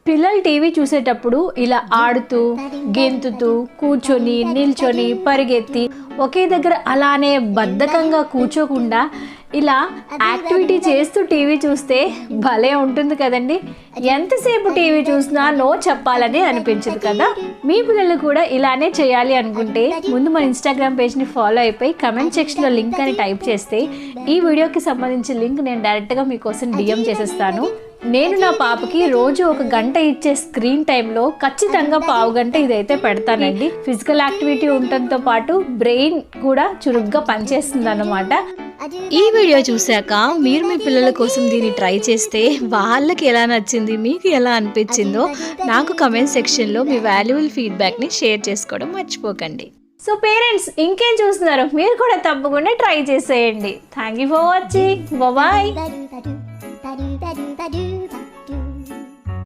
పిల్లలు టీవీ చూసేటప్పుడు ఇలా ఆడుతూ గెంతుతూ కూర్చొని నిల్చొని పరిగెత్తి ఒకే దగ్గర అలానే బద్ధకంగా కూర్చోకుండా ఇలా యాక్టివిటీ చేస్తూ టీవీ చూస్తే భలే ఉంటుంది కదండి. ఎంతసేపు టీవీ చూసినా నో చెప్పాలని అనిపించదు కదా. మీ పిల్లలు కూడా ఇలానే చేయాలి అనుకుంటే ముందు మన ఇన్స్టాగ్రామ్ పేజ్ని ఫాలో అయిపోయి కమెంట్ సెక్షన్లో లింక్ అని టైప్ చేస్తే ఈ వీడియోకి సంబంధించిన లింక్ నేను డైరెక్ట్గా మీకోసం డిఎం చేసేస్తాను. నేను నా పాపకి రోజు 1 గంట ఇచ్చే స్క్రీన్ టైంలో ఖచ్చితంగా 1/2 గంట ఇదైతే పెడతానండి. ఫిజికల్ యాక్టివిటీ ఉండటంతో పాటు బ్రెయిన్ కూడా చురుగ్గా పనిచేస్తుంది అన్నమాట. ఈ వీడియో చూశాక మీరు మీ పిల్లల కోసం దీన్ని ట్రై చేస్తే వాళ్ళకి ఎలా నచ్చింది, మీకు ఎలా అనిపించిందో నాకు కమెంట్ సెక్షన్లో మీ వాల్యుబుల్ ఫీడ్బ్యాక్ని షేర్ చేసుకోవడం మర్చిపోకండి. సో పేరెంట్స్ ఇంకేం చూస్తున్నారు, మీరు కూడా తప్పకుండా ట్రై చేసేయండి. Thank you for watching. Bye.